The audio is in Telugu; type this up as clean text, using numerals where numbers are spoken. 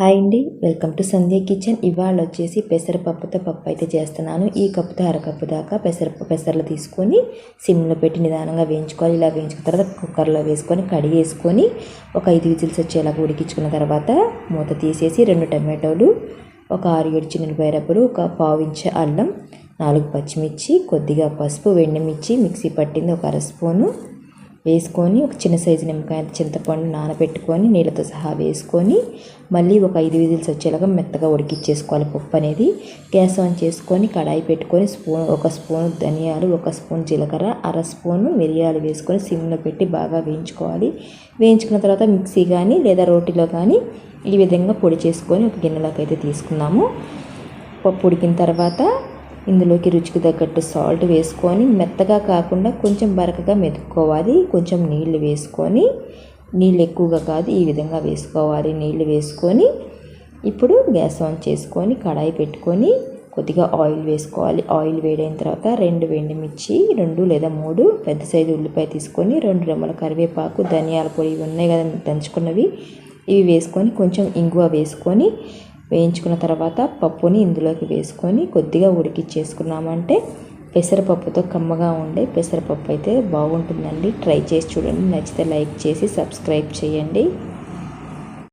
హాయ్ అండి, వెల్కమ్ టు సంధ్య కిచెన్. ఇవాళ వచ్చేసి పెసరపప్పుతో పప్పు అయితే చేస్తున్నాను. ఈ కప్పుతో అరకప్పు దాకా పెసర్లు తీసుకొని సిమ్లో పెట్టి నిదానంగా వేయించుకోవాలి. ఇలా వేయించుకున్న తర్వాత కుక్కర్లో వేసుకొని కడిగేసుకొని ఒక 5 విజిల్స్ వచ్చేలాగా ఉడికించుకున్న తర్వాత మూత తీసేసి 2 టమాటోలు, ఒక 6-7 చిన్నపాయ రబ్బరు, ఒక పావు ఇంచు అల్లం, 4 పచ్చిమిర్చి, కొద్దిగా పసుపు, ఎండుమిర్చి మిక్సీ పట్టింది ఒక అర స్పూను వేసుకొని, ఒక చిన్న సైజు నిమ్మకాయ చింతపండు నానబెట్టుకొని నీళ్ళతో సహా వేసుకొని మళ్ళీ ఒక 5 విజిల్స్ వచ్చేలాగా మెత్తగా ఉడికిచ్చేసుకోవాలి పప్పు అనేది. గ్యాస్ ఆన్ చేసుకొని కడాయి పెట్టుకొని ఒక స్పూన్ ధనియాలు, 1 స్పూన్ జీలకర్ర, అర స్పూను మిరియాలు వేసుకొని సిమ్లో పెట్టి బాగా వేయించుకోవాలి. వేయించుకున్న తర్వాత మిక్సీ కానీ లేదా రోటిలో కానీ ఈ విధంగా పొడి చేసుకొని ఒక గిన్నెలోకి అయితే తీసుకున్నాము. పప్పు ఉడికిన తర్వాత ఇందులోకి రుచికి తగ్గట్టు సాల్ట్ వేసుకొని మెత్తగా కాకుండా కొంచెం బరకగా మెతుక్కోవాలి. కొంచెం నీళ్లు వేసుకొని, నీళ్ళు ఎక్కువగా కాదు ఈ విధంగా వేసుకోవాలి. నీళ్లు వేసుకొని ఇప్పుడు గ్యాస్ ఆన్ చేసుకొని కడాయి పెట్టుకొని కొద్దిగా ఆయిల్ వేసుకోవాలి. ఆయిల్ వేడైన తర్వాత 2 ఎండుమిర్చి, 2 లేదా 3 పెద్ద సైజు ఉల్లిపాయ తీసుకొని, 2 రెమ్మల కరివేపాకు, ధనియాల పొడి ఉన్నాయి కదా దంచుకున్నవి, ఇవి వేసుకొని కొంచెం ఇంగువ వేసుకొని వేయించుకున్న తర్వాత పప్పుని ఇందులోకి వేసుకొని కొద్దిగా ఉడికిచ్చేసుకున్నామంటే పెసరపప్పుతో కమ్మగా ఉండే పెసరపప్పు అయితే బాగుంటుందండి. ట్రై చేసి చూడండి. నచ్చితే లైక్ చేసి సబ్స్క్రైబ్ చేయండి.